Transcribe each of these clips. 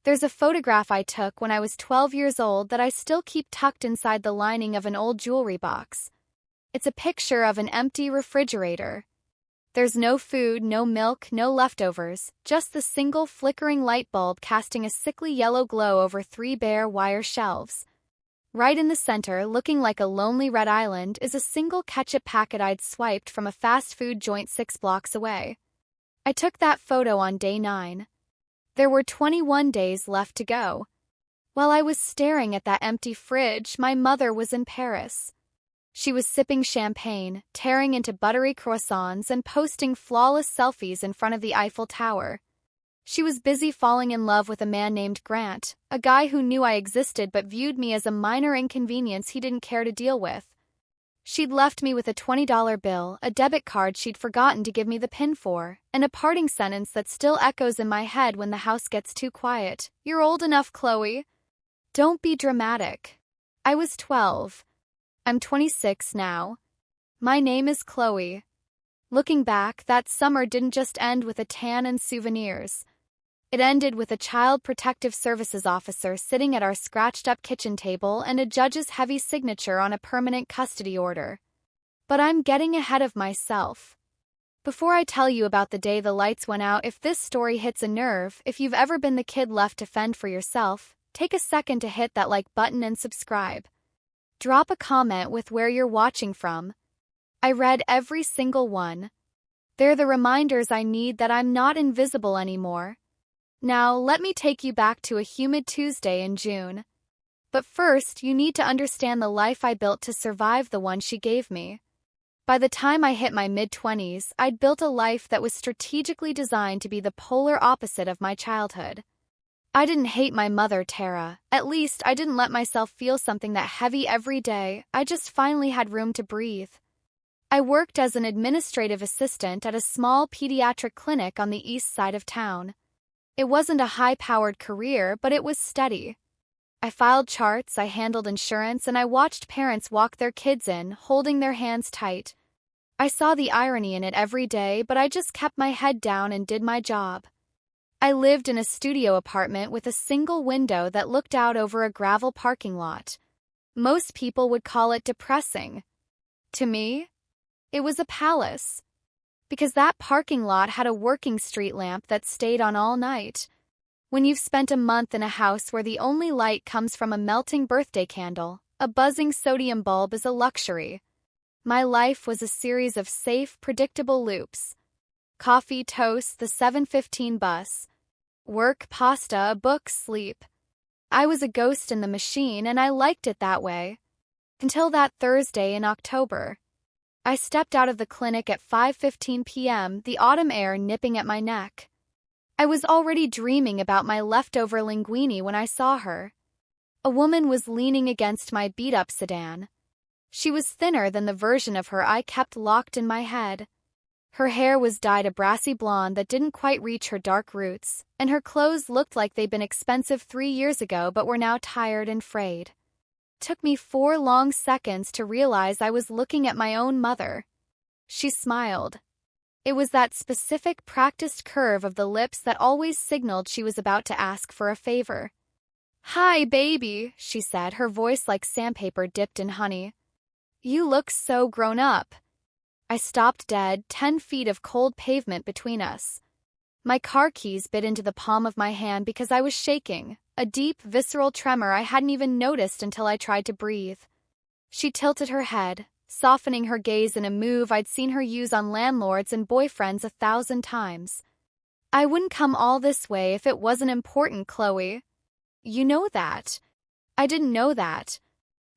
There's a photograph I took when I was 12 years old that I still keep tucked inside the lining of an old jewelry box. It's a picture of an empty refrigerator. There's no food, no milk, no leftovers, just the single flickering light bulb casting a sickly yellow glow over 3 bare wire shelves. Right in the center, looking like a lonely red island, is a single ketchup packet I'd swiped from a fast food joint 6 blocks away. I took that photo on day 9. There were 21 days left to go. While I was staring at that empty fridge, my mother was in Paris. She was sipping champagne, tearing into buttery croissants, and posting flawless selfies in front of the Eiffel Tower. She was busy falling in love with a man named Grant, a guy who knew I existed but viewed me as a minor inconvenience he didn't care to deal with. She'd left me with a $20 bill, a debit card she'd forgotten to give me the PIN for, and a parting sentence that still echoes in my head when the house gets too quiet. "You're old enough, Chloe. Don't be dramatic." I was 12. I'm 26 now. My name is Chloe. Looking back, that summer didn't just end with a tan and souvenirs. It ended with a Child Protective Services officer sitting at our scratched-up kitchen table and a judge's heavy signature on a permanent custody order. But I'm getting ahead of myself. Before I tell you about the day the lights went out, if this story hits a nerve, if you've ever been the kid left to fend for yourself, take a second to hit that like button and subscribe. Drop a comment with where you're watching from. I read every single one. They're the reminders I need that I'm not invisible anymore. Now, let me take you back to a humid Tuesday in June. But first, you need to understand the life I built to survive the one she gave me. By the time I hit my mid-20s, I'd built a life that was strategically designed to be the polar opposite of my childhood. I didn't hate my mother, Tara. At least, I didn't let myself feel something that heavy every day. I just finally had room to breathe. I worked as an administrative assistant at a small pediatric clinic on the east side of town. It wasn't a high-powered career, but it was steady. I filed charts, I handled insurance, and I watched parents walk their kids in, holding their hands tight. I saw the irony in it every day, but I just kept my head down and did my job. I lived in a studio apartment with a single window that looked out over a gravel parking lot. Most people would call it depressing. To me, it was a palace. Because that parking lot had a working street lamp that stayed on all night. When you've spent a month in a house where the only light comes from a melting birthday candle, a buzzing sodium bulb is a luxury. My life was a series of safe, predictable loops. Coffee, toast, the 7:15 bus. Work, pasta, a book, sleep. I was a ghost in the machine, and I liked it that way. Until that Thursday in October. I stepped out of the clinic at 5:15 p.m., the autumn air nipping at my neck. I was already dreaming about my leftover linguine when I saw her. A woman was leaning against my beat-up sedan. She was thinner than the version of her I kept locked in my head. Her hair was dyed a brassy blonde that didn't quite reach her dark roots, and her clothes looked like they'd been expensive 3 years ago but were now tired and frayed. Took me 4 long seconds to realize I was looking at my own mother. She smiled. It was that specific practiced curve of the lips that always signaled she was about to ask for a favor. "Hi, baby," she said, her voice like sandpaper dipped in honey. "You look so grown up." I stopped dead, 10 feet of cold pavement between us. My car keys bit into the palm of my hand because I was shaking. A deep, visceral tremor I hadn't even noticed until I tried to breathe. She tilted her head, softening her gaze in a move I'd seen her use on landlords and boyfriends 1,000 times. "I wouldn't come all this way if it wasn't important, Chloe. You know that." I didn't know that.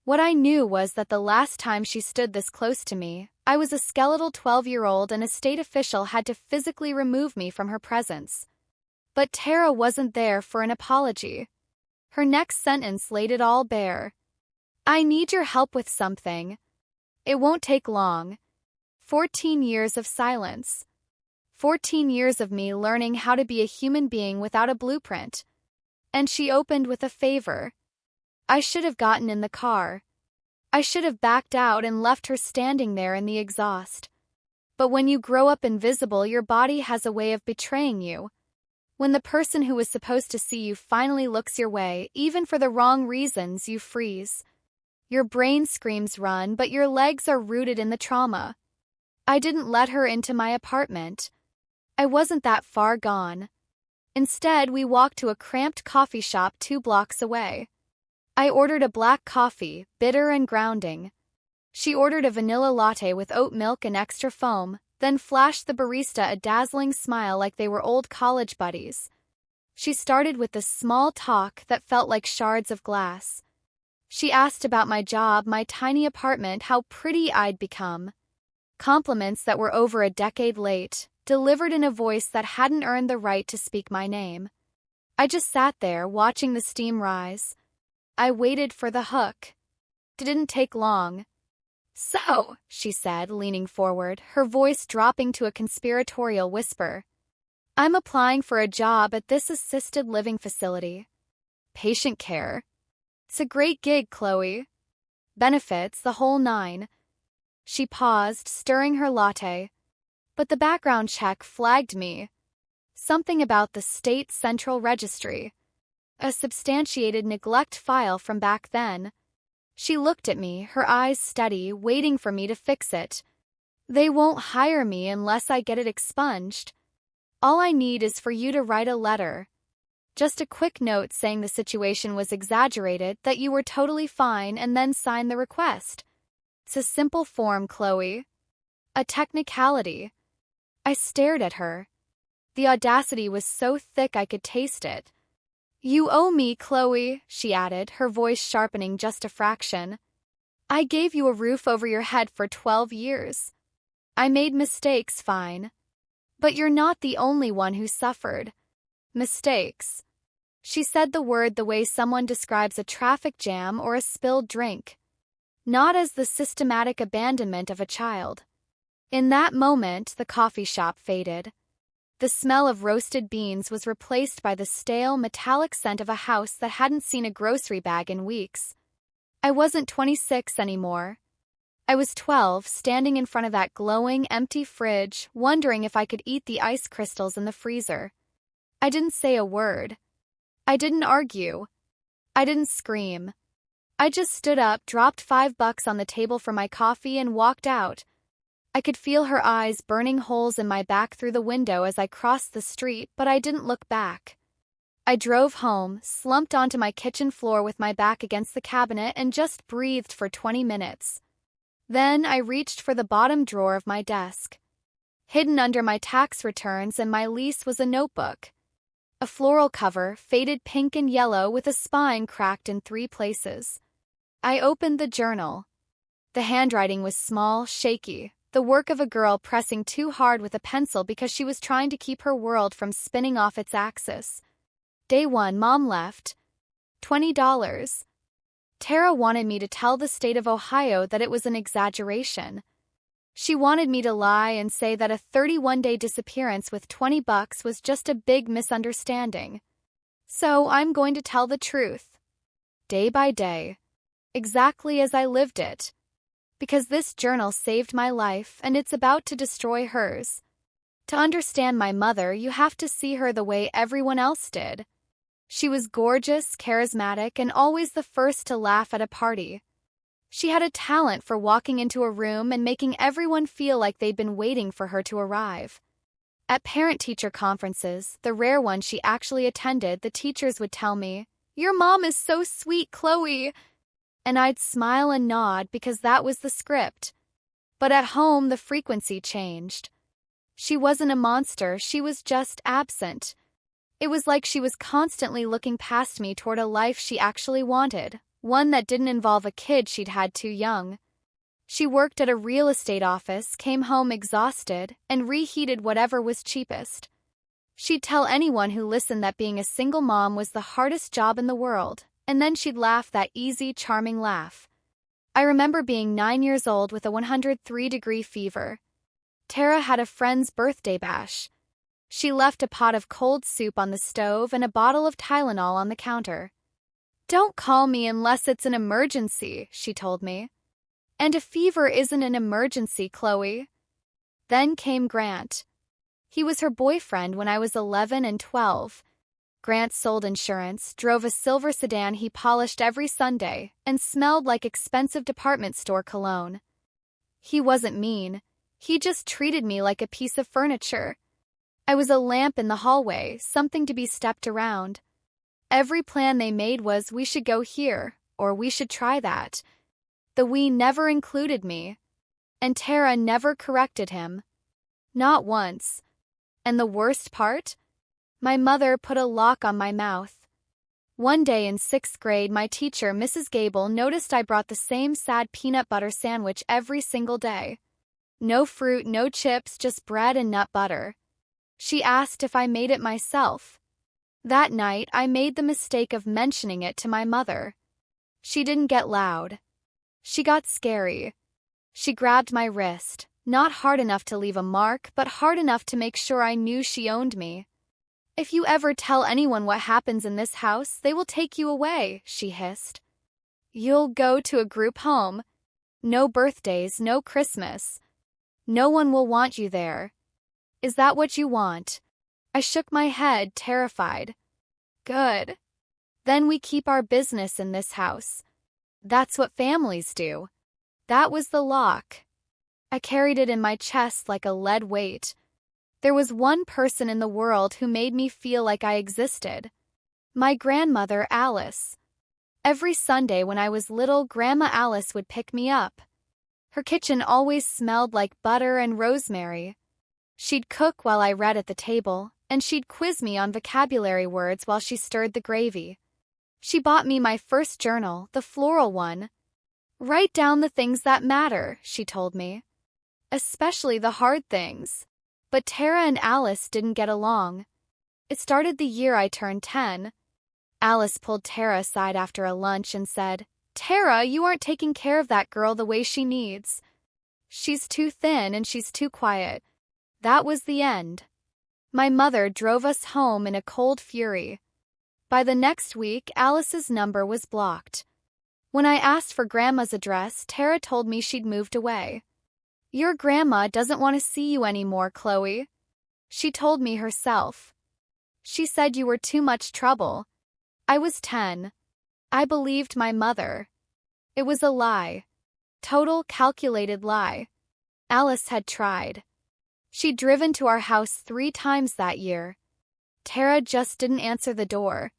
What I knew was that the last time she stood this close to me, I was a skeletal 12-year-old and a state official had to physically remove me from her presence. But Tara wasn't there for an apology. Her next sentence laid it all bare. "I need your help with something. It won't take long." 14 years of silence. 14 years of me learning how to be a human being without a blueprint. And she opened with a favor. I should have gotten in the car. I should have backed out and left her standing there in the exhaust. But when you grow up invisible, your body has a way of betraying you. When the person who was supposed to see you finally looks your way, even for the wrong reasons, you freeze. Your brain screams run, but your legs are rooted in the trauma. I didn't let her into my apartment. I wasn't that far gone. Instead, we walked to a cramped coffee shop 2 blocks away. I ordered a black coffee, bitter and grounding. She ordered a vanilla latte with oat milk and extra foam, then flashed the barista a dazzling smile like they were old college buddies. She started with the small talk that felt like shards of glass. She asked about my job, my tiny apartment, how pretty I'd become. Compliments that were over a decade late, delivered in a voice that hadn't earned the right to speak my name. I just sat there, watching the steam rise. I waited for the hook. It didn't take long. "So," she said, leaning forward, her voice dropping to a conspiratorial whisper, "I'm applying for a job at this assisted living facility. Patient care. It's a great gig, Chloe. Benefits, the whole 9. She paused, stirring her latte. But the background check flagged me. Something about the state central registry. A substantiated neglect file from back then. She looked at me, her eyes steady, waiting for me to fix it. "They won't hire me unless I get it expunged. All I need is for you to write a letter. Just a quick note saying the situation was exaggerated, that you were totally fine, and then sign the request. It's a simple form, Chloe. A technicality." I stared at her. The audacity was so thick I could taste it. "You owe me, Chloe," she added, her voice sharpening just a fraction. "I gave you a roof over your head for 12 years. I made mistakes, fine. But you're not the only one who suffered. Mistakes." She said the word the way someone describes a traffic jam or a spilled drink. Not as the systematic abandonment of a child. In that moment, the coffee shop faded. The smell of roasted beans was replaced by the stale, metallic scent of a house that hadn't seen a grocery bag in weeks. I wasn't 26 anymore. I was 12, standing in front of that glowing, empty fridge, wondering if I could eat the ice crystals in the freezer. I didn't say a word. I didn't argue. I didn't scream. I just stood up, dropped $5 on the table for my coffee, and walked out. I could feel her eyes burning holes in my back through the window as I crossed the street, but I didn't look back. I drove home, slumped onto my kitchen floor with my back against the cabinet, and just breathed for 20 minutes. Then I reached for the bottom drawer of my desk. Hidden under my tax returns and my lease was a notebook. A floral cover, faded pink and yellow with a spine cracked in 3 places. I opened the journal. The handwriting was small, shaky. The work of a girl pressing too hard with a pencil because she was trying to keep her world from spinning off its axis. Day 1, Mom left. $20. Tara wanted me to tell the state of Ohio that it was an exaggeration. She wanted me to lie and say that a 31-day disappearance with $20 was just a big misunderstanding. So I'm going to tell the truth. Day by day. Exactly as I lived it. Because this journal saved my life, and it's about to destroy hers. To understand my mother, you have to see her the way everyone else did. She was gorgeous, charismatic, and always the first to laugh at a party. She had a talent for walking into a room and making everyone feel like they'd been waiting for her to arrive. At parent-teacher conferences, the rare one she actually attended, the teachers would tell me, "Your mom is so sweet, Chloe." And I'd smile and nod because that was the script. But at home, the frequency changed. She wasn't a monster, she was just absent. It was like she was constantly looking past me toward a life she actually wanted, one that didn't involve a kid she'd had too young. She worked at a real estate office, came home exhausted, and reheated whatever was cheapest. She'd tell anyone who listened that being a single mom was the hardest job in the world. And then she'd laugh that easy, charming laugh. I remember being 9 years old with a 103-degree fever. Tara had a friend's birthday bash. She left a pot of cold soup on the stove and a bottle of Tylenol on the counter. "Don't call me unless it's an emergency," she told me. "And a fever isn't an emergency, Chloe." Then came Grant. He was her boyfriend when I was 11 and 12. Grant sold insurance, drove a silver sedan he polished every Sunday, and smelled like expensive department store cologne. He wasn't mean. He just treated me like a piece of furniture. I was a lamp in the hallway, something to be stepped around. Every plan they made was we should go here, or we should try that. The we never included me. And Tara never corrected him. Not once. And the worst part? My mother put a lock on my mouth. One day in 6th grade, my teacher, Mrs. Gable, noticed I brought the same sad peanut butter sandwich every single day. No fruit, no chips, just bread and nut butter. She asked if I made it myself. That night, I made the mistake of mentioning it to my mother. She didn't get loud. She got scary. She grabbed my wrist, not hard enough to leave a mark, but hard enough to make sure I knew she owned me. "If you ever tell anyone what happens in this house, they will take you away," she hissed. "You'll go to a group home. No birthdays, no Christmas. No one will want you there. Is that what you want?" I shook my head, terrified. "Good. Then we keep our business in this house. That's what families do." That was the lock. I carried it in my chest like a lead weight. There was one person in the world who made me feel like I existed. My grandmother, Alice. Every Sunday when I was little, Grandma Alice would pick me up. Her kitchen always smelled like butter and rosemary. She'd cook while I read at the table, and she'd quiz me on vocabulary words while she stirred the gravy. She bought me my first journal, the floral one. "Write down the things that matter," she told me. "Especially the hard things." But Tara and Alice didn't get along. It started the year I turned 10. Alice pulled Tara aside after a lunch and said, "Tara, you aren't taking care of that girl the way she needs. She's too thin and she's too quiet." That was the end. My mother drove us home in a cold fury. By the next week, Alice's number was blocked. When I asked for Grandma's address, Tara told me she'd moved away. "Your grandma doesn't want to see you anymore, Chloe," she told me herself. "She said you were too much trouble." I was 10. I believed my mother. It was a lie. Total, calculated lie. Alice had tried. She'd driven to our house 3 times that year. Tara just didn't answer the door.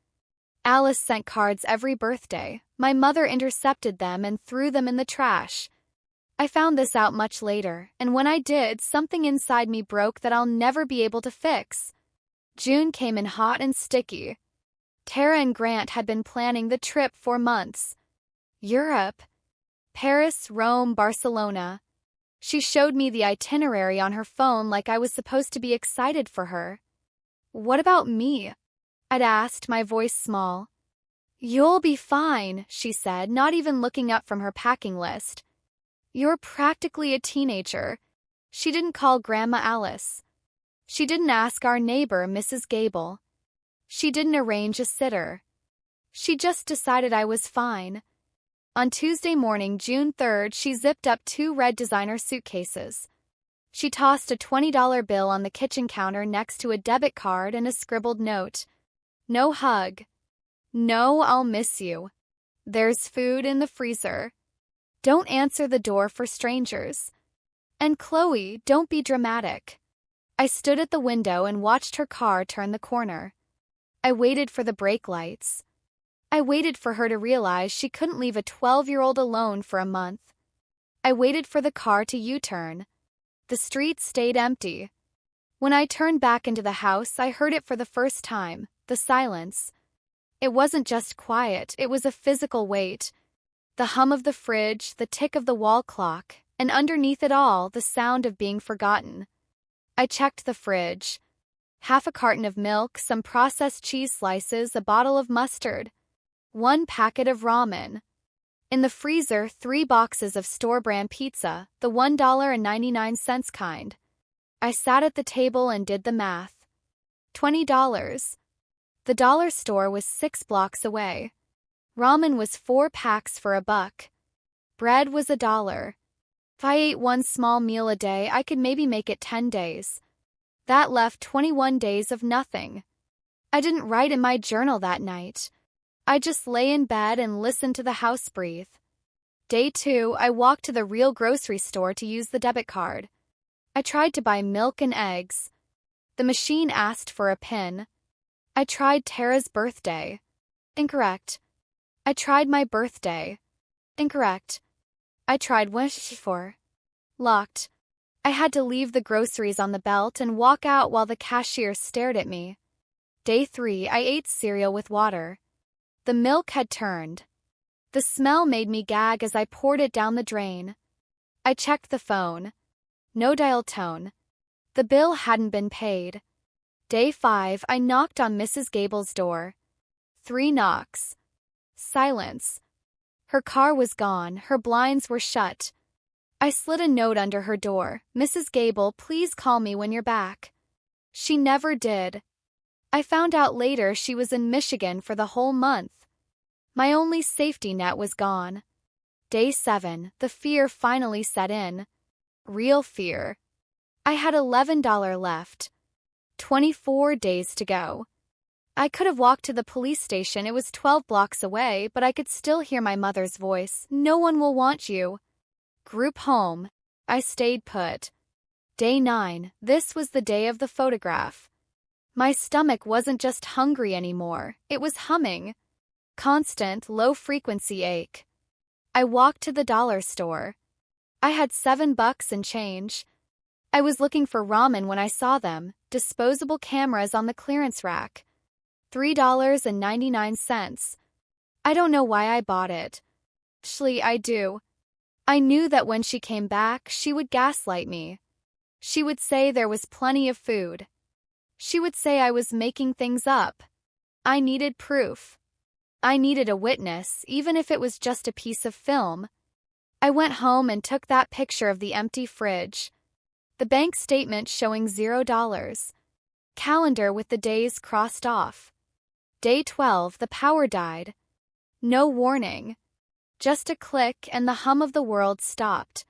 Alice sent cards every birthday. My mother intercepted them and threw them in the trash. I found this out much later, and when I did, something inside me broke that I'll never be able to fix. June came in hot and sticky. Tara and Grant had been planning the trip for months. Europe. Paris, Rome, Barcelona. She showed me the itinerary on her phone like I was supposed to be excited for her. "What about me?" I'd asked, my voice small. "You'll be fine," she said, not even looking up from her packing list. "You're practically a teenager." She didn't call Grandma Alice. She didn't ask our neighbor, Mrs. Gable. She didn't arrange a sitter. She just decided I was fine. On Tuesday morning, June 3rd, she zipped up 2 red designer suitcases. She tossed a $20 bill on the kitchen counter next to a debit card and a scribbled note. "No hug. No, I'll miss you. There's food in the freezer. Don't answer the door for strangers. And Chloe, don't be dramatic." I stood at the window and watched her car turn the corner. I waited for the brake lights. I waited for her to realize she couldn't leave a 12-year-old alone for a month. I waited for the car to U-turn. The street stayed empty. When I turned back into the house, I heard it for the first time, the silence. It wasn't just quiet, it was a physical weight. The hum of the fridge, the tick of the wall clock, and underneath it all, the sound of being forgotten. I checked the fridge. Half a carton of milk, some processed cheese slices, a bottle of mustard. 1 packet of ramen. In the freezer, 3 boxes of store-brand pizza, the $1.99 kind. I sat at the table and did the math. $20. The dollar store was 6 blocks away. Ramen was 4 packs for $1. Bread was $1. If I ate 1 small meal a day, I could maybe make it 10 days. That left 21 days of nothing. I didn't write in my journal that night. I just lay in bed and listened to the house breathe. Day 2, I walked to the real grocery store to use the debit card. I tried to buy milk and eggs. The machine asked for a PIN. I tried Tara's birthday. Incorrect. I tried my birthday. Incorrect. I tried wish for. Locked. I had to leave the groceries on the belt and walk out while the cashier stared at me. Day 3, I ate cereal with water. The milk had turned. The smell made me gag as I poured it down the drain. I checked the phone. No dial tone. The bill hadn't been paid. Day 5, I knocked on Mrs. Gable's door. 3 knocks. Silence. Her car was gone, her blinds were shut. I slid a note under her door. Mrs. Gable, please call me when you're back. She never did. I found out later she was in Michigan for the whole month. My only safety net was gone. Day 7, the fear finally set in. Real fear. I had $11 left. 24 days to go. I could have walked to the police station, it was 12 blocks away, but I could still hear my mother's voice. No one will want you. Group home. I stayed put. Day 9, this was the day of the photograph. My stomach wasn't just hungry anymore, it was humming. Constant, low-frequency ache. I walked to the dollar store. I had $7 and change. I was looking for ramen when I saw them, disposable cameras on the clearance rack. $3.99. I don't know why I bought it. Actually, I do. I knew that when she came back, she would gaslight me. She would say there was plenty of food. She would say I was making things up. I needed proof. I needed a witness, even if it was just a piece of film. I went home and took that picture of the empty fridge. The bank statement showing $0. Calendar with the days crossed off. Day 12, the power died. No warning. Just a click and the hum of the world stopped.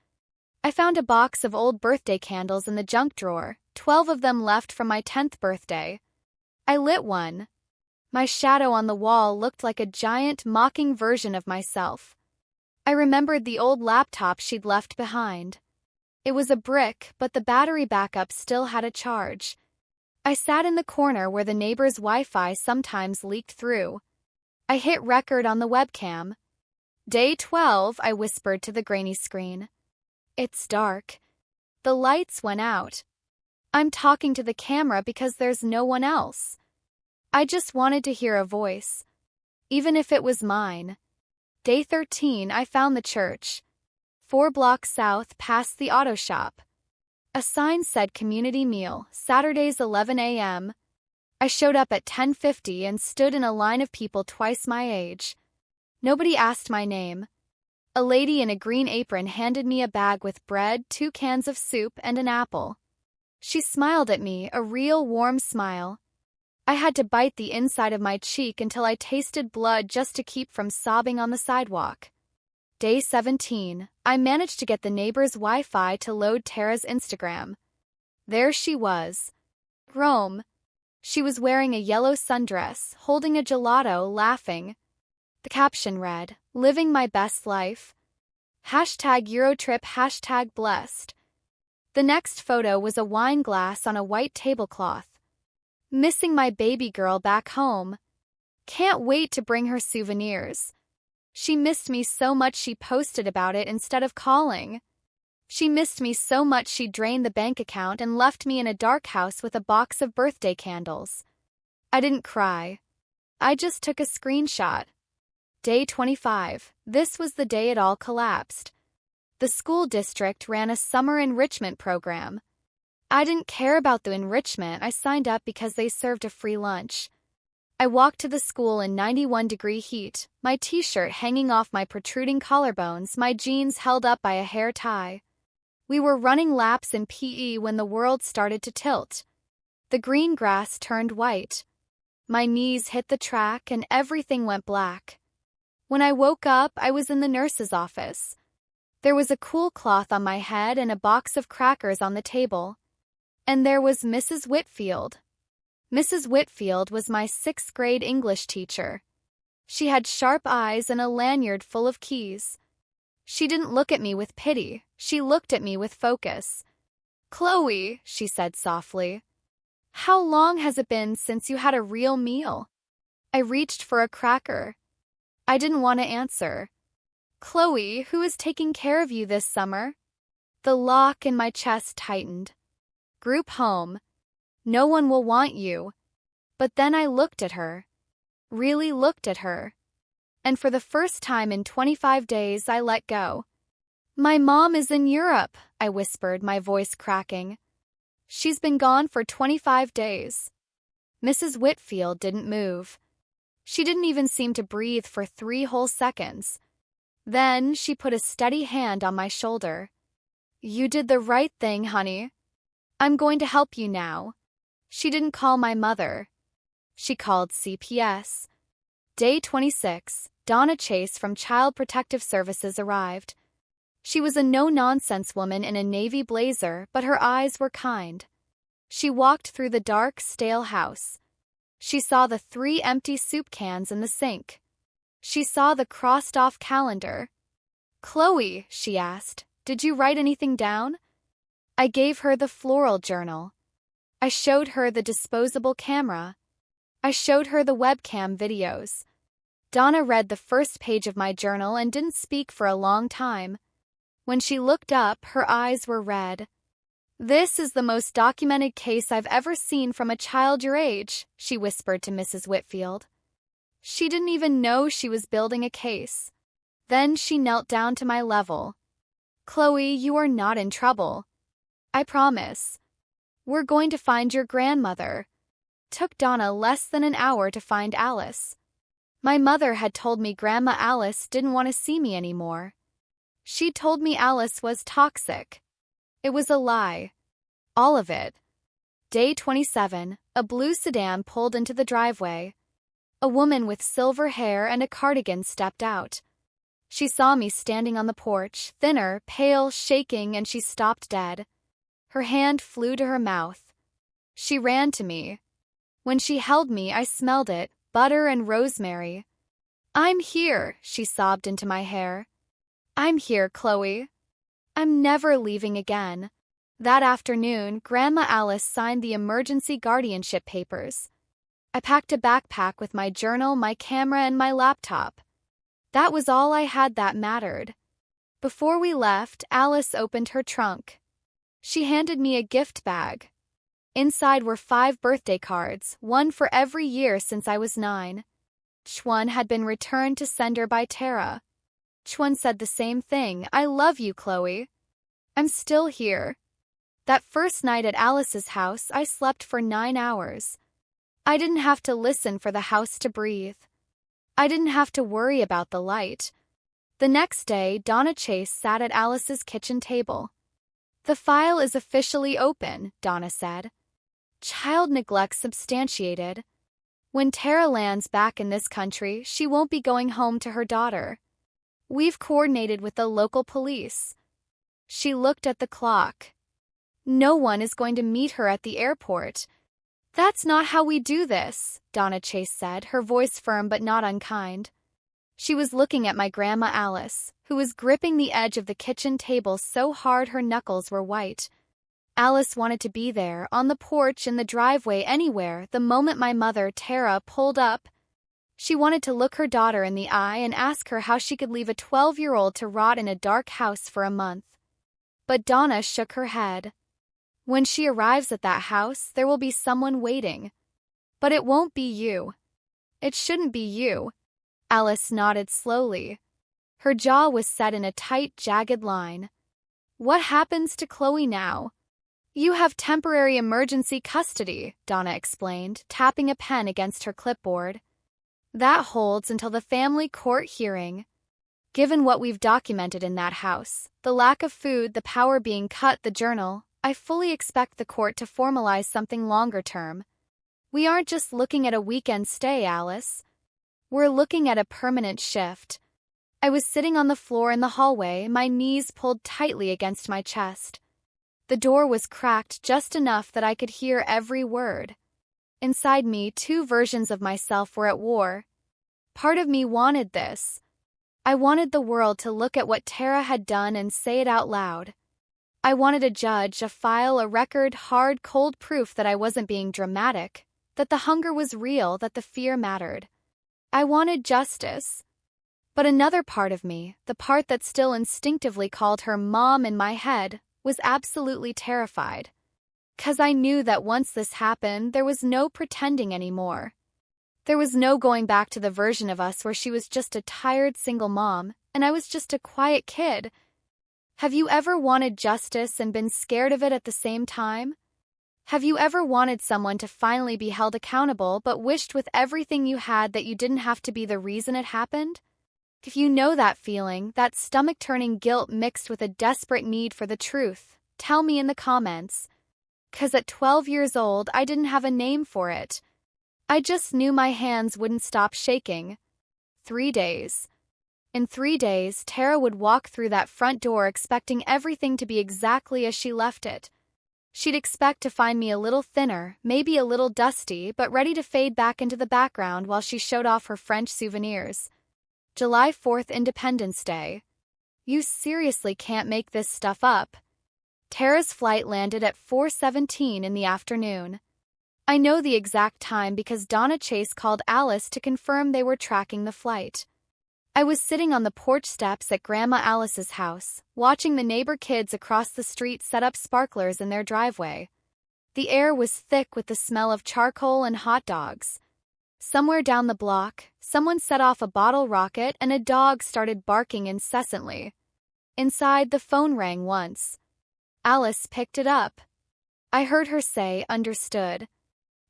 I found a box of old birthday candles in the junk drawer, 12 of them left from my 10th birthday. I lit one. My shadow on the wall looked like a giant, mocking version of myself. I remembered the old laptop she'd left behind. It was a brick, but the battery backup still had a charge. I sat in the corner where the neighbor's Wi-Fi sometimes leaked through. I hit record on the webcam. Day 12, I whispered to the grainy screen. It's dark. The lights went out. I'm talking to the camera because there's no one else. I just wanted to hear a voice, even if it was mine. Day 13, I found the church. 4 blocks south past the auto shop. A sign said community meal, Saturdays 11 a.m. I showed up at 10:50 and stood in a line of people twice my age. Nobody asked my name. A lady in a green apron handed me a bag with bread, 2 cans of soup, and an apple. She smiled at me, a real warm smile. I had to bite the inside of my cheek until I tasted blood just to keep from sobbing on the sidewalk. Day 17, I managed to get the neighbor's Wi-Fi to load Tara's Instagram. There she was. Rome. She was wearing a yellow sundress, holding a gelato, laughing. The caption read, "Living my best life. #Eurotrip, #blessed." The next photo was a wine glass on a white tablecloth. Missing my baby girl back home. Can't wait to bring her souvenirs. She missed me so much she posted about it instead of calling. She missed me so much she drained the bank account and left me in a dark house with a box of birthday candles. I didn't cry. I just took a screenshot. Day 25. This was the day it all collapsed. The school district ran a summer enrichment program. I didn't care about the enrichment, I signed up because they served a free lunch. I walked to the school in 91-degree heat, my t-shirt hanging off my protruding collarbones, my jeans held up by a hair tie. We were running laps in PE when the world started to tilt. The green grass turned white. My knees hit the track and everything went black. When I woke up, I was in the nurse's office. There was a cool cloth on my head and a box of crackers on the table. And there was Mrs. Whitfield. Mrs. Whitfield was my 6th-grade English teacher. She had sharp eyes and a lanyard full of keys. She didn't look at me with pity, she looked at me with focus. "Chloe," she said softly, "how long has it been since you had a real meal?" I reached for a cracker. I didn't want to answer. "Chloe, who is taking care of you this summer?" The lock in my chest tightened. "Group home. No one will want you." But then I looked at her. Really looked at her. And for the first time in 25 days, I let go. "My mom is in Europe," I whispered, my voice cracking. "She's been gone for 25 days. Mrs. Whitfield didn't move. She didn't even seem to breathe for 3 whole seconds. Then she put a steady hand on my shoulder. "You did the right thing, honey. I'm going to help you now." She didn't call my mother. She called CPS. Day 26, Donna Chase from Child Protective Services arrived. She was a no-nonsense woman in a navy blazer, but her eyes were kind. She walked through the dark, stale house. She saw the 3 empty soup cans in the sink. She saw the crossed-off calendar. "Chloe," she asked, "did you write anything down?" I gave her the floral journal. I showed her the disposable camera. I showed her the webcam videos. Donna read the first page of my journal and didn't speak for a long time. When she looked up, her eyes were red. "This is the most documented case I've ever seen from a child your age," she whispered to Mrs. Whitfield. She didn't even know she was building a case. Then she knelt down to my level. "Chloe, you are not in trouble. I promise. We're going to find your grandmother." Took Donna less than an hour to find Alice. My mother had told me Grandma Alice didn't want to see me anymore. She told me Alice was toxic. It was a lie. All of it. Day 27, a blue sedan pulled into the driveway. A woman with silver hair and a cardigan stepped out. She saw me standing on the porch, thinner, pale, shaking, and she stopped dead. Her hand flew to her mouth. She ran to me. When she held me, I smelled it, butter and rosemary. "I'm here," she sobbed into my hair. "I'm here, Chloe. I'm never leaving again." That afternoon, Grandma Alice signed the emergency guardianship papers. I packed a backpack with my journal, my camera, and my laptop. That was all I had that mattered. Before we left, Alice opened her trunk. She handed me a gift bag. Inside were 5 birthday cards, one for every year since I was 9. Each one had been returned to sender by Tara. Each one said the same thing: "I love you, Chloe. I'm still here." That first night at Alice's house, I slept for 9 hours. I didn't have to listen for the house to breathe. I didn't have to worry about the light. The next day, Donna Chase sat at Alice's kitchen table. "The file is officially open," Donna said. "Child neglect substantiated. When Tara lands back in this country, she won't be going home to her daughter. We've coordinated with the local police." She looked at the clock. "No one is going to meet her at the airport." "That's not how we do this," Donna Chase said, her voice firm but not unkind. She was looking at my Grandma Alice, who was gripping the edge of the kitchen table so hard her knuckles were white. Alice wanted to be there, on the porch, in the driveway, anywhere, the moment my mother, Tara, pulled up. She wanted to look her daughter in the eye and ask her how she could leave a 12-year-old to rot in a dark house for a month. But Donna shook her head. "When she arrives at that house, there will be someone waiting. But it won't be you. It shouldn't be you." Alice nodded slowly. Her jaw was set in a tight, jagged line. "What happens to Chloe now?" "You have temporary emergency custody," Donna explained, tapping a pen against her clipboard. "That holds until the family court hearing. Given what we've documented in that house, the lack of food, the power being cut, the journal, I fully expect the court to formalize something longer term. We aren't just looking at a weekend stay, Alice. We're looking at a permanent shift." I was sitting on the floor in the hallway, my knees pulled tightly against my chest. The door was cracked just enough that I could hear every word. Inside me, two versions of myself were at war. Part of me wanted this. I wanted the world to look at what Tara had done and say it out loud. I wanted a judge, a file, a record, hard, cold proof that I wasn't being dramatic, that the hunger was real, that the fear mattered. I wanted justice. But another part of me, the part that still instinctively called her mom in my head, was absolutely terrified. 'Cause I knew that once this happened, there was no pretending anymore. There was no going back to the version of us where she was just a tired single mom, and I was just a quiet kid. Have you ever wanted justice and been scared of it at the same time? Have you ever wanted someone to finally be held accountable but wished with everything you had that you didn't have to be the reason it happened? If you know that feeling, that stomach-turning guilt mixed with a desperate need for the truth, tell me in the comments. 'Cause at 12 years old, I didn't have a name for it. I just knew my hands wouldn't stop shaking. 3 days. In 3 days, Tara would walk through that front door expecting everything to be exactly as she left it. She'd expect to find me a little thinner, maybe a little dusty, but ready to fade back into the background while she showed off her French souvenirs. July 4th, Independence Day. You seriously can't make this stuff up. Tara's flight landed at 4:17 in the afternoon. I know the exact time because Donna Chase called Alice to confirm they were tracking the flight. I was sitting on the porch steps at Grandma Alice's house, watching the neighbor kids across the street set up sparklers in their driveway. The air was thick with the smell of charcoal and hot dogs. Somewhere down the block, someone set off a bottle rocket and a dog started barking incessantly. Inside, the phone rang once. Alice picked it up. I heard her say, "Understood."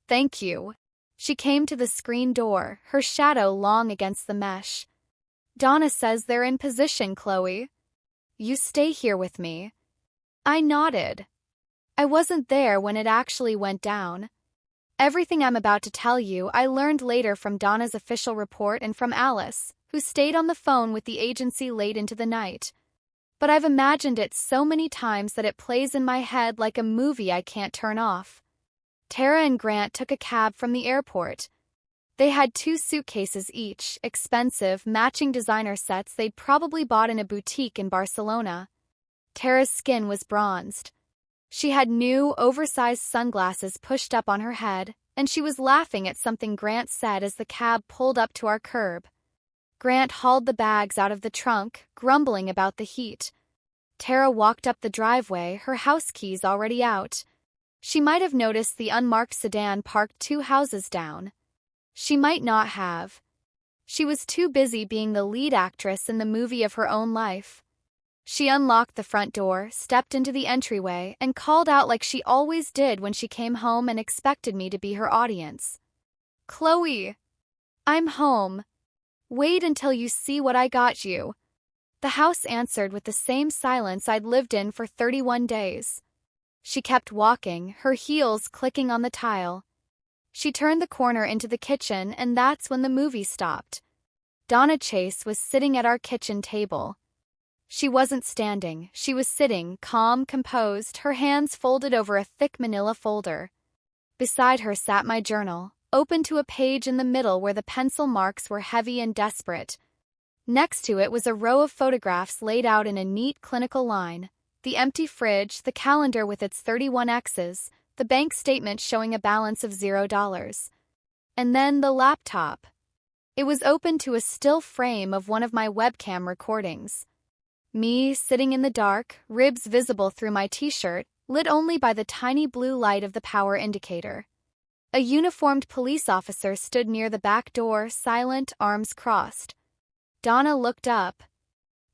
"Thank you." She came to the screen door, her shadow long against the mesh. "Donna says they're in position, Chloe. You stay here with me." I nodded. I wasn't there when it actually went down. Everything I'm about to tell you I learned later from Donna's official report and from Alice, who stayed on the phone with the agency late into the night. But I've imagined it so many times that it plays in my head like a movie I can't turn off. Tara and Grant took a cab from the airport. They had 2 suitcases each, expensive, matching designer sets they'd probably bought in a boutique in Barcelona. Tara's skin was bronzed. She had new, oversized sunglasses pushed up on her head, and she was laughing at something Grant said as the cab pulled up to our curb. Grant hauled the bags out of the trunk, grumbling about the heat. Tara walked up the driveway, her house keys already out. She might have noticed the unmarked sedan parked 2 houses down. She might not have. She was too busy being the lead actress in the movie of her own life. She unlocked the front door, stepped into the entryway, and called out like she always did when she came home and expected me to be her audience. "Chloe! I'm home. Wait until you see what I got you." The house answered with the same silence I'd lived in for 31 days. She kept walking, her heels clicking on the tile. She turned the corner into the kitchen, and that's when the movie stopped. Donna Chase was sitting at our kitchen table. She wasn't standing, she was sitting, calm, composed, her hands folded over a thick manila folder. Beside her sat my journal, open to a page in the middle where the pencil marks were heavy and desperate. Next to it was a row of photographs laid out in a neat clinical line. The empty fridge, the calendar with its 31 X's, the bank statement showing a balance of $0. And then the laptop. It was open to a still frame of one of my webcam recordings. Me, sitting in the dark, ribs visible through my t-shirt, lit only by the tiny blue light of the power indicator. A uniformed police officer stood near the back door, silent, arms crossed. Donna looked up.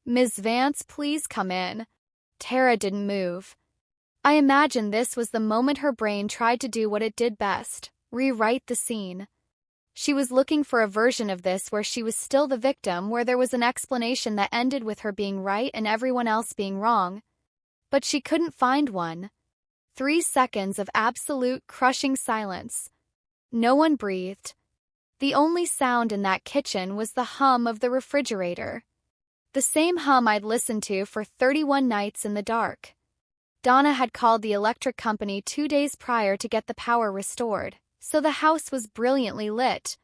"Ms. Vance, please come in." Tara didn't move. I imagine this was the moment her brain tried to do what it did best, rewrite the scene. She was looking for a version of this where she was still the victim, where there was an explanation that ended with her being right and everyone else being wrong. But she couldn't find one. 3 seconds of absolute, crushing silence. No one breathed. The only sound in that kitchen was the hum of the refrigerator. The same hum I'd listened to for 31 nights in the dark. Donna had called the electric company 2 days prior to get the power restored, so the house was brilliantly lit.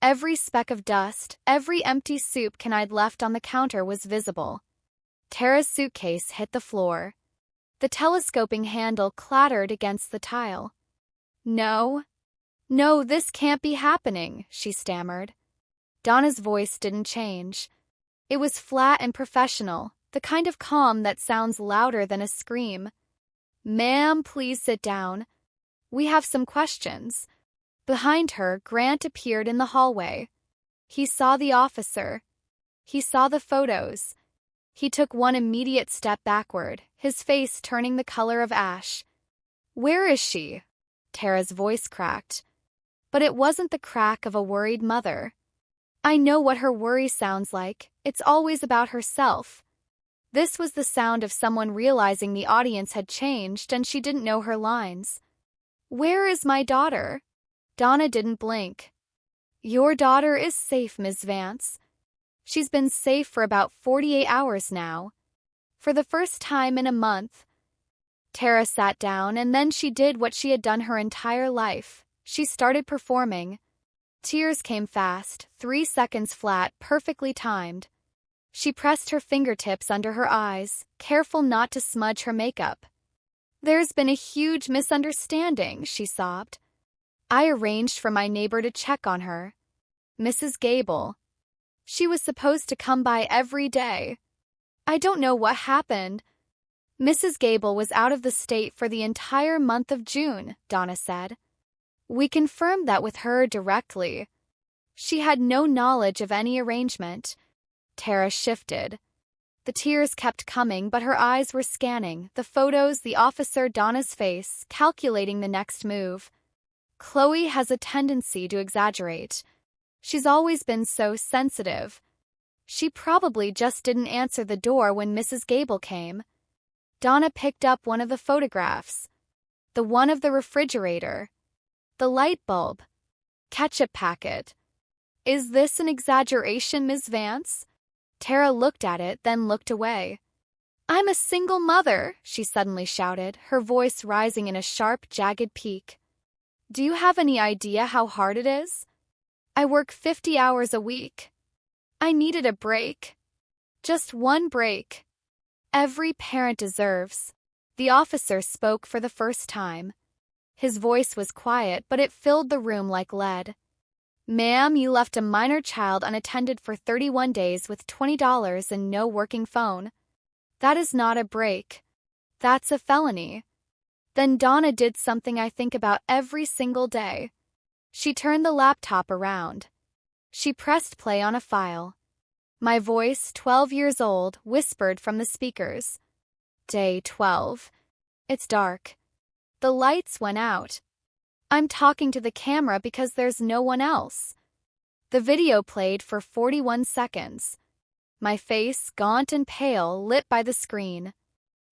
Every speck of dust, every empty soup can I'd left on the counter was visible. Tara's suitcase hit the floor. The telescoping handle clattered against the tile. No, this can't be happening, she stammered. Donna's voice didn't change. It was flat and professional, the kind of calm that sounds louder than a scream. Ma'am, please sit down. We have some questions. Behind her, Grant appeared in the hallway. He saw the officer. He saw the photos. He took one immediate step backward, his face turning the color of ash. Where is she? Tara's voice cracked. But it wasn't the crack of a worried mother. I know what her worry sounds like. It's always about herself. This was the sound of someone realizing the audience had changed and she didn't know her lines. Where is my daughter? Donna didn't blink. Your daughter is safe, Ms. Vance. She's been safe for about 48 hours now. For the first time in a month. Tara sat down and then she did what she had done her entire life. She started performing. Tears came fast, 3 seconds flat, perfectly timed. She pressed her fingertips under her eyes, careful not to smudge her makeup. There's been a huge misunderstanding, she sobbed. I arranged for my neighbor to check on her. Mrs. Gable. She was supposed to come by every day. I don't know what happened. Mrs. Gable was out of the state for the entire month of June, Donna said. We confirmed that with her directly. She had no knowledge of any arrangement. Tara shifted. The tears kept coming, but her eyes were scanning the photos, the officer, Donna's face, calculating the next move. Chloe has a tendency to exaggerate. She's always been so sensitive. She probably just didn't answer the door when Mrs. Gable came. Donna picked up one of the photographs. The one of the refrigerator. The light bulb. Ketchup packet. Is this an exaggeration, Ms. Vance? Tara looked at it, then looked away. I'm a single mother, she suddenly shouted, her voice rising in a sharp, jagged peak. Do you have any idea how hard it is? I work 50 hours a week. I needed a break. Just one break. Every parent deserves. The officer spoke for the first time. His voice was quiet, but it filled the room like lead. Ma'am, you left a minor child unattended for 31 days with $20 and no working phone. That is not a break. That's a felony. Then Donna did something I think about every single day. She turned the laptop around. She pressed play on a file. My voice, 12 years old, whispered from the speakers. Day 12. It's dark. The lights went out. I'm talking to the camera because there's no one else. The video played for 41 seconds. My face, gaunt and pale, lit by the screen.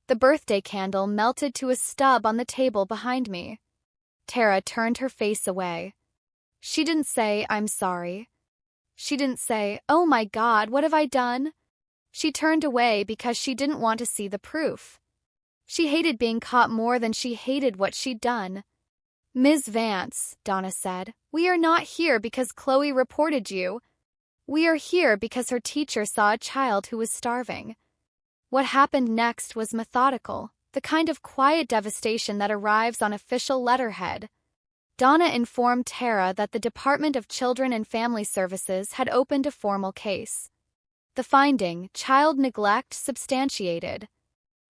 The birthday candle melted to a stub on the table behind me. Tara turned her face away. She didn't say, I'm sorry. She didn't say, oh my God, what have I done? She turned away because she didn't want to see the proof. She hated being caught more than she hated what she'd done. Ms. Vance, Donna said, we are not here because Chloe reported you. We are here because her teacher saw a child who was starving. What happened next was methodical, the kind of quiet devastation that arrives on official letterhead. Donna informed Tara that the Department of Children and Family Services had opened a formal case. The finding, child neglect, substantiated.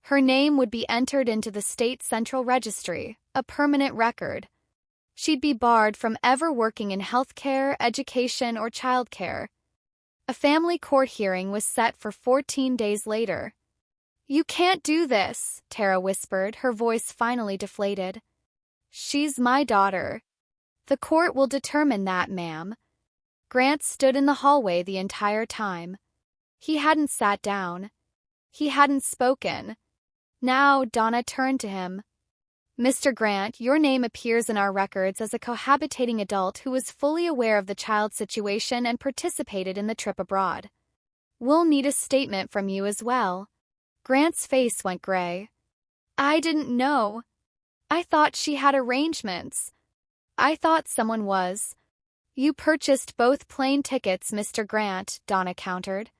Her name would be entered into the state central registry, a permanent record. She'd be barred from ever working in healthcare, education, or childcare. A family court hearing was set for 14 days later. You can't do this, Tara whispered, her voice finally deflated. She's my daughter. The court will determine that, ma'am. Grant stood in the hallway the entire time. He hadn't sat down. He hadn't spoken. Now Donna turned to him. Mr. Grant, your name appears in our records as a cohabitating adult who was fully aware of the child's situation and participated in the trip abroad. We'll need a statement from you as well. Grant's face went gray. I didn't know. I thought she had arrangements. I thought someone was. You purchased both plane tickets, Mr. Grant, Donna countered.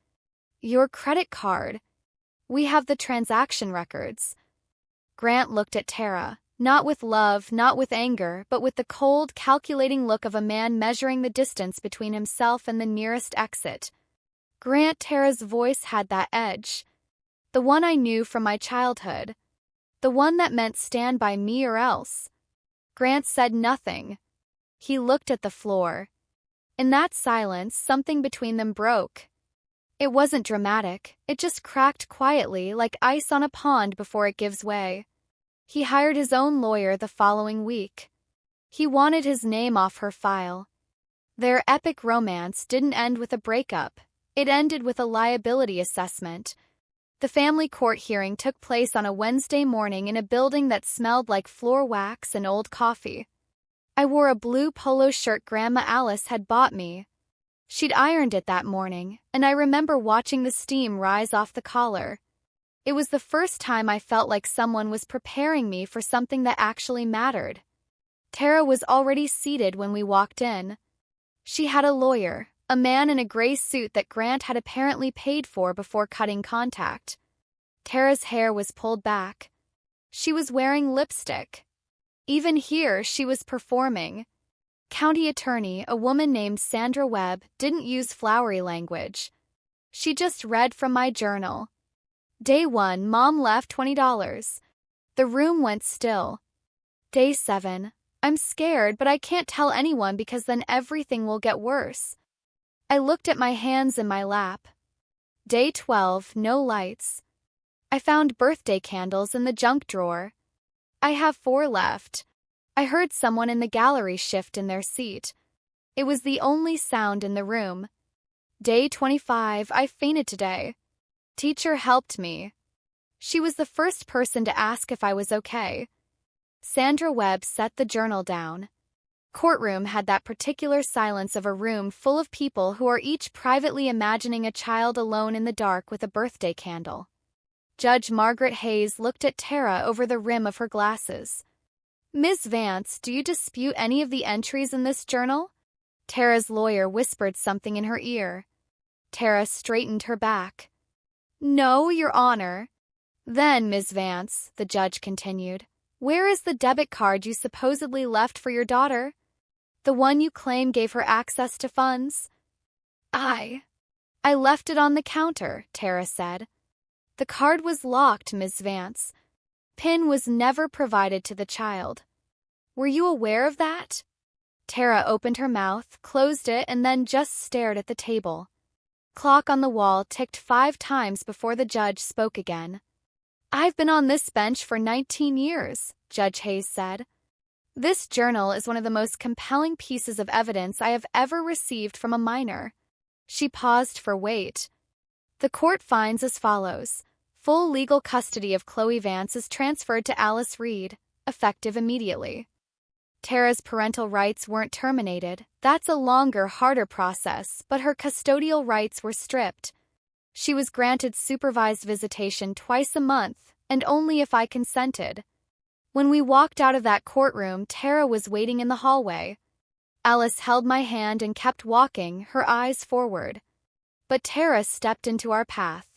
Your credit card. We have the transaction records. Grant looked at Tara, not with love, not with anger, but with the cold, calculating look of a man measuring the distance between himself and the nearest exit. Grant, Tara's voice had that edge. The one I knew from my childhood. The one that meant stand by me or else. Grant said nothing. He looked at the floor. In that silence, something between them broke. It wasn't dramatic, it just cracked quietly like ice on a pond before it gives way. He hired his own lawyer the following week. He wanted his name off her file. Their epic romance didn't end with a breakup. It ended with a liability assessment. The family court hearing took place on a Wednesday morning in a building that smelled like floor wax and old coffee. I wore a blue polo shirt Grandma Alice had bought me. She'd ironed it that morning, and I remember watching the steam rise off the collar. It was the first time I felt like someone was preparing me for something that actually mattered. Tara was already seated when we walked in. She had a lawyer, a man in a gray suit that Grant had apparently paid for before cutting contact. Tara's hair was pulled back. She was wearing lipstick. Even here, she was performing. County attorney, a woman named Sandra Webb, didn't use flowery language. She just read from my journal. Day 1, Mom left $20. The room went still. Day 7, I'm scared, but I can't tell anyone because then everything will get worse. I looked at my hands in my lap. Day 12, no lights. I found birthday candles in the junk drawer. I have 4 left. I heard someone in the gallery shift in their seat. It was the only sound in the room. Day 25, I fainted today. Teacher helped me. She was the first person to ask if I was okay. Sandra Webb set the journal down. Courtroom had that particular silence of a room full of people who are each privately imagining a child alone in the dark with a birthday candle. Judge Margaret Hayes looked at Tara over the rim of her glasses. Ms. Vance, do you dispute any of the entries in this journal? Tara's lawyer whispered something in her ear. Tara straightened her back. No, Your Honor. Then, Ms. Vance, the judge continued, where is the debit card you supposedly left for your daughter? The one you claim gave her access to funds? I left it on the counter, Tara said. The card was locked, Ms. Vance. PIN was never provided to the child. Were you aware of that? Tara opened her mouth, closed it, and then just stared at the table. Clock on the wall ticked 5 times before the judge spoke again. I've been on this bench for 19 years, Judge Hayes said. This journal is one of the most compelling pieces of evidence I have ever received from a minor. She paused for weight. The court finds as follows. Full legal custody of Chloe Vance is transferred to Alice Reed, effective immediately. Tara's parental rights weren't terminated. That's a longer, harder process, but her custodial rights were stripped. She was granted supervised visitation twice a month, and only if I consented. When we walked out of that courtroom, Tara was waiting in the hallway. Alice held my hand and kept walking, her eyes forward. But Tara stepped into our path.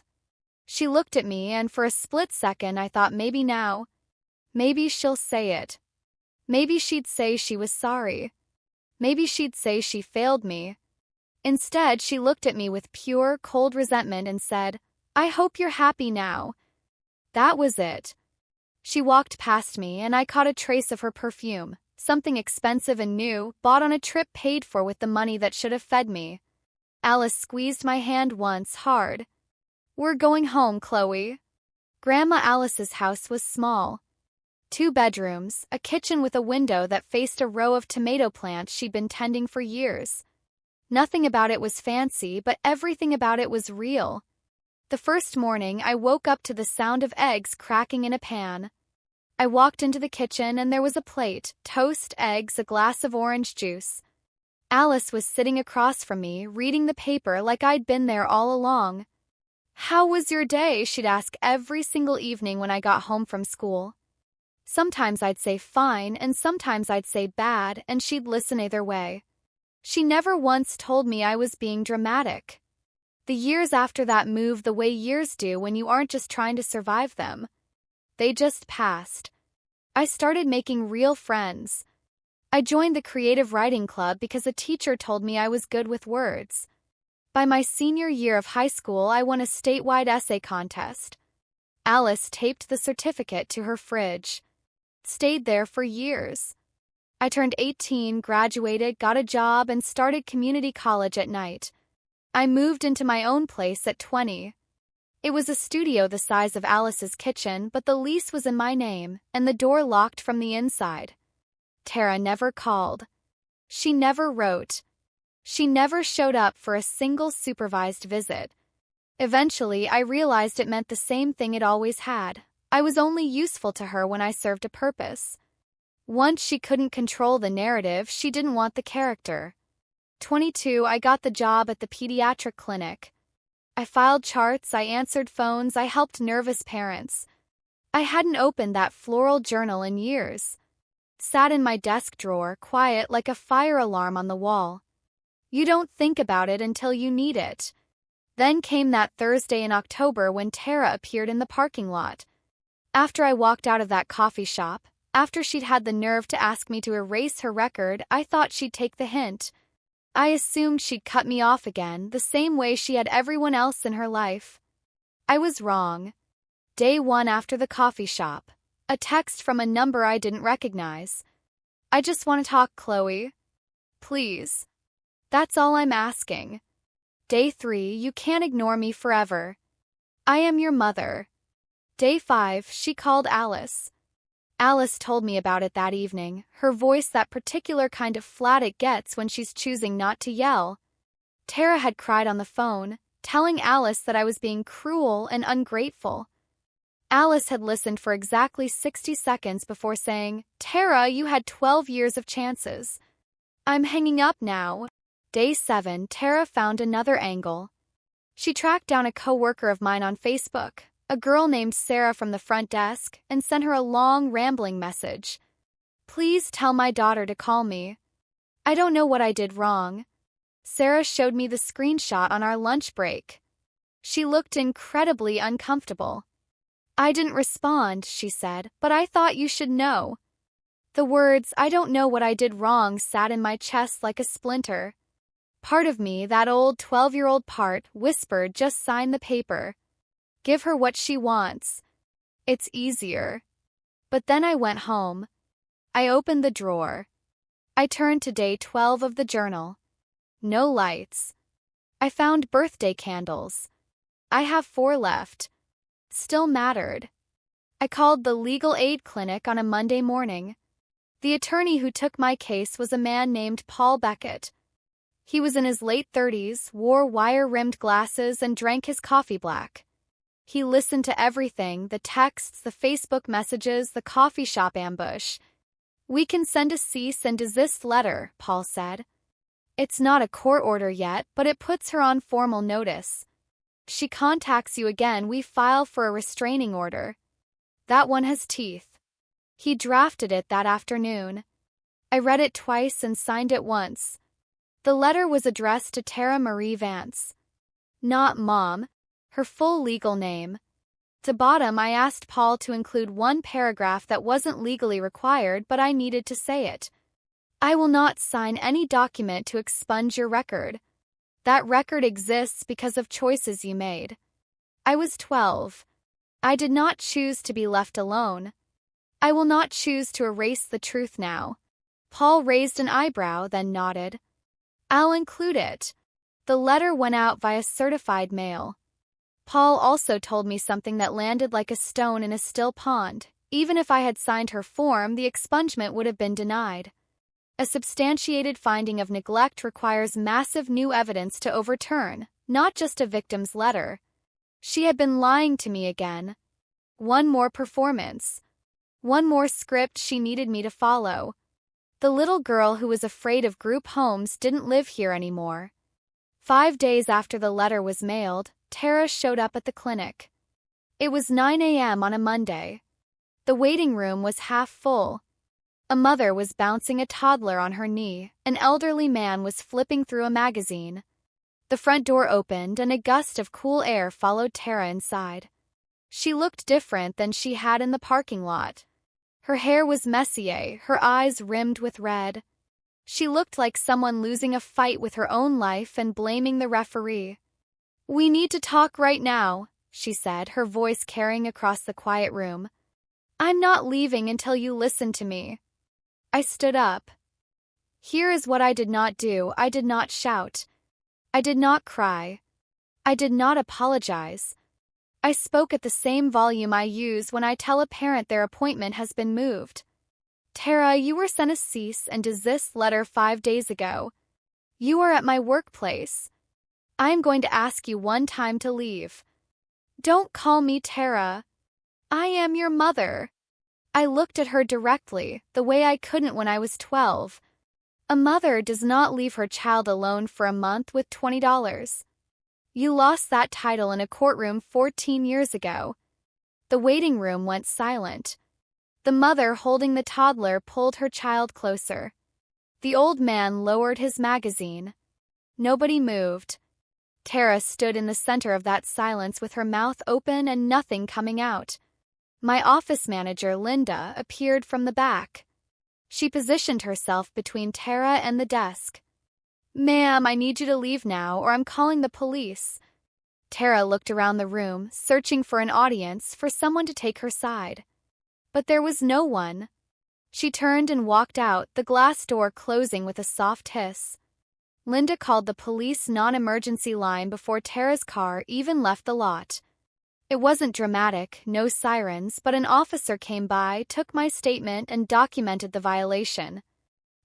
She looked at me, and for a split second I thought maybe now. Maybe she'll say it. Maybe she'd say she was sorry. Maybe she'd say she failed me. Instead, she looked at me with pure, cold resentment and said, I hope you're happy now. That was it. She walked past me, and I caught a trace of her perfume, something expensive and new, bought on a trip paid for with the money that should have fed me. Alice squeezed my hand once, hard. We're going home, Chloe. Grandma Alice's house was small. 2 bedrooms, a kitchen with a window that faced a row of tomato plants she'd been tending for years. Nothing about it was fancy, but everything about it was real. The first morning, I woke up to the sound of eggs cracking in a pan. I walked into the kitchen and there was a plate, toast, eggs, a glass of orange juice. Alice was sitting across from me, reading the paper like I'd been there all along. "How was your day?" she'd ask every single evening when I got home from school. Sometimes I'd say fine, and sometimes I'd say bad, and she'd listen either way. She never once told me I was being dramatic. The years after that moved the way years do when you aren't just trying to survive them. They just passed. I started making real friends. I joined the creative writing club because a teacher told me I was good with words. By my senior year of high school, I won a statewide essay contest. Alice taped the certificate to her fridge. Stayed there for years. I turned 18, graduated, got a job, and started community college at night. I moved into my own place at 20. It was a studio the size of Alice's kitchen, but the lease was in my name, and the door locked from the inside. Tara never called. She never wrote. She never showed up for a single supervised visit. Eventually, I realized it meant the same thing it always had. I was only useful to her when I served a purpose. Once she couldn't control the narrative, she didn't want the character. 22, I got the job at the pediatric clinic. I filed charts, I answered phones, I helped nervous parents. I hadn't opened that floral journal in years. Sat in my desk drawer, quiet like a fire alarm on the wall. You don't think about it until you need it. Then came that Thursday in October when Tara appeared in the parking lot. After I walked out of that coffee shop, after she'd had the nerve to ask me to erase her record, I thought she'd take the hint. I assumed she'd cut me off again, the same way she had everyone else in her life. I was wrong. Day 1 after the coffee shop. A text from a number I didn't recognize. "I just want to talk, Chloe. Please. That's all I'm asking." Day 3, "You can't ignore me forever. I am your mother." Day 5, she called Alice. Alice told me about it that evening, her voice that particular kind of flat it gets when she's choosing not to yell. Tara had cried on the phone, telling Alice that I was being cruel and ungrateful. Alice had listened for exactly 60 seconds before saying, "Tara, you had 12 years of chances. I'm hanging up now." Day 7, Tara found another angle. She tracked down a coworker of mine on Facebook, a girl named Sarah from the front desk, and sent her a long, rambling message. "Please tell my daughter to call me. I don't know what I did wrong." Sarah showed me the screenshot on our lunch break. She looked incredibly uncomfortable. "I didn't respond," she said, "but I thought you should know." The words, "I don't know what I did wrong," sat in my chest like a splinter. Part of me, that old 12-year-old part, whispered, "Just sign the paper. Give her what she wants. It's easier." But then I went home. I opened the drawer. I turned to day 12 of the journal. No lights. I found birthday candles. I have 4 left. Still mattered. I called the legal aid clinic on a Monday morning. The attorney who took my case was a man named Paul Beckett. He was in his late 30s, wore wire-rimmed glasses, and drank his coffee black. He listened to everything, the texts, the Facebook messages, the coffee shop ambush. "We can send a cease and desist letter," Paul said. "It's not a court order yet, but it puts her on formal notice. She contacts you again, we file for a restraining order. That one has teeth." He drafted it that afternoon. I read it twice and signed it once. The letter was addressed to Tara Marie Vance. Not Mom, her full legal name. To bottom, I asked Paul to include one paragraph that wasn't legally required, but I needed to say it. "I will not sign any document to expunge your record. That record exists because of choices you made." I was 12. I did not choose to be left alone. I will not choose to erase the truth now. Paul raised an eyebrow, then nodded. "I'll include it." The letter went out via certified mail. Paul also told me something that landed like a stone in a still pond. Even if I had signed her form, the expungement would have been denied. A substantiated finding of neglect requires massive new evidence to overturn, not just a victim's letter. She had been lying to me again. One more performance. One more script she needed me to follow. The little girl who was afraid of group homes didn't live here anymore. 5 days after the letter was mailed, Tara showed up at the clinic. It was 9 a.m. on a Monday. The waiting room was half full. A mother was bouncing a toddler on her knee. An elderly man was flipping through a magazine. The front door opened and a gust of cool air followed Tara inside. She looked different than she had in the parking lot. Her hair was messier, her eyes rimmed with red. She looked like someone losing a fight with her own life and blaming the referee. "We need to talk right now," she said, her voice carrying across the quiet room. "I'm not leaving until you listen to me." I stood up. Here is what I did not do. I did not shout. I did not cry. I did not apologize. I spoke at the same volume I use when I tell a parent their appointment has been moved. "Tara, you were sent a cease and desist letter 5 days ago. You are at my workplace. I am going to ask you one time to leave. Don't call me Tara. I am your mother." I looked at her directly, the way I couldn't when I was 12. A mother does not leave her child alone for a month with $20. You lost that title in a courtroom 14 years ago. The waiting room went silent. The mother holding the toddler pulled her child closer. The old man lowered his magazine. Nobody moved. Tara stood in the center of that silence with her mouth open and nothing coming out. My office manager, Linda, appeared from the back. She positioned herself between Tara and the desk. "Ma'am, I need you to leave now, or I'm calling the police." Tara looked around the room, searching for an audience, for someone to take her side. But there was no one. She turned and walked out, the glass door closing with a soft hiss. Linda called the police non-emergency line before Tara's car even left the lot. It wasn't dramatic, no sirens, but an officer came by, took my statement, and documented the violation.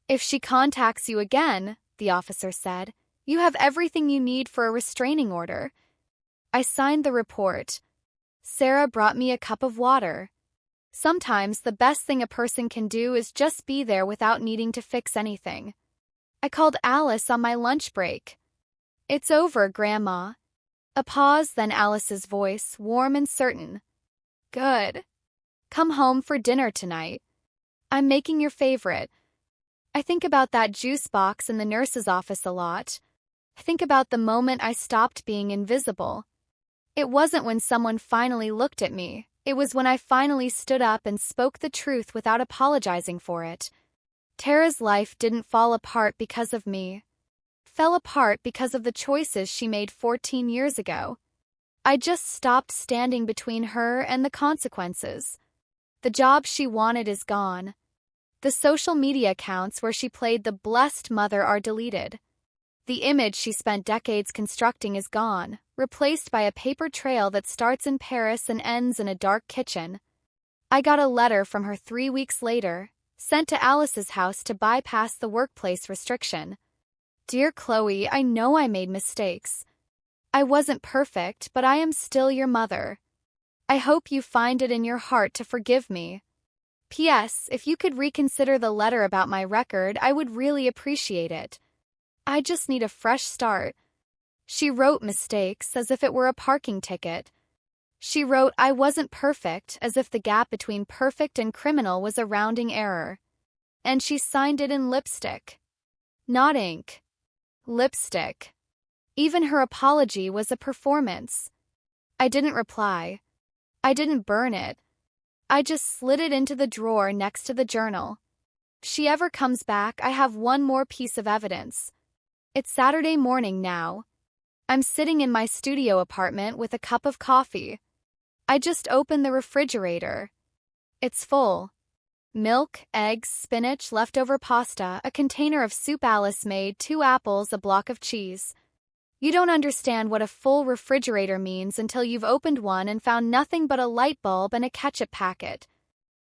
"If she contacts you again," the officer said, "you have everything you need for a restraining order." I signed the report. Sarah brought me a cup of water. Sometimes the best thing a person can do is just be there without needing to fix anything. I called Alice on my lunch break. "It's over, Grandma." A pause, then Alice's voice, warm and certain. "Good. Come home for dinner tonight. I'm making your favorite." I think about that juice box in the nurse's office a lot. I think about the moment I stopped being invisible. It wasn't when someone finally looked at me. It was when I finally stood up and spoke the truth without apologizing for it. Tara's life didn't fall apart because of me. Fell apart because of the choices she made 14 years ago. I just stopped standing between her and the consequences. The job she wanted is gone. The social media accounts where she played the blessed mother are deleted. The image she spent decades constructing is gone, replaced by a paper trail that starts in Paris and ends in a dark kitchen. I got a letter from her 3 weeks later, sent to Alice's house to bypass the workplace restriction. "Dear Chloe, I know I made mistakes. I wasn't perfect, but I am still your mother. I hope you find it in your heart to forgive me. P.S. If you could reconsider the letter about my record, I would really appreciate it. I just need a fresh start." She wrote mistakes as if it were a parking ticket. She wrote I wasn't perfect as if the gap between perfect and criminal was a rounding error. And she signed it in lipstick. Not ink. Lipstick. Even her apology was a performance. I didn't reply. I didn't burn it. I just slid it into the drawer next to the journal. If she ever comes back, I have one more piece of evidence. It's Saturday morning now. I'm sitting in my studio apartment with a cup of coffee. I just opened the refrigerator. It's full. Milk, eggs, spinach, leftover pasta, a container of soup Alice made, 2 apples, a block of cheese. You don't understand what a full refrigerator means until you've opened one and found nothing but a light bulb and a ketchup packet.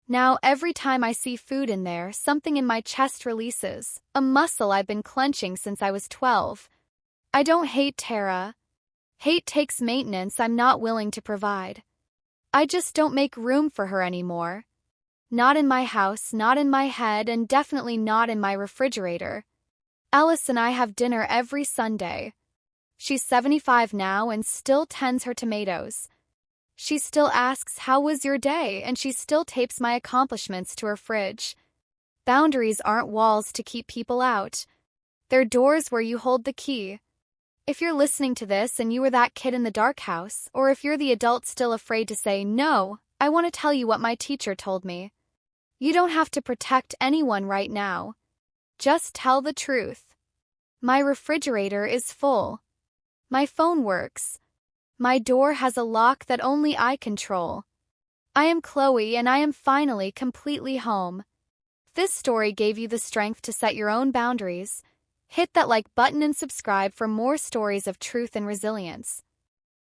Now, every time I see food in there, something in my chest releases, a muscle I've been clenching since I was 12. I don't hate Tara. Hate takes maintenance I'm not willing to provide. I just don't make room for her anymore. Not in my house, not in my head, and definitely not in my refrigerator. Alice and I have dinner every Sunday. She's 75 now and still tends her tomatoes. She still asks, "How was your day?" and she still tapes my accomplishments to her fridge. Boundaries aren't walls to keep people out. They're doors where you hold the key. If you're listening to this and you were that kid in the dark house, or if you're the adult still afraid to say no, I want to tell you what my teacher told me. You don't have to protect anyone right now. Just tell the truth. My refrigerator is full. My phone works. My door has a lock that only I control. I am Chloe and I am finally completely home. If this story gave you the strength to set your own boundaries, hit that like button and subscribe for more stories of truth and resilience.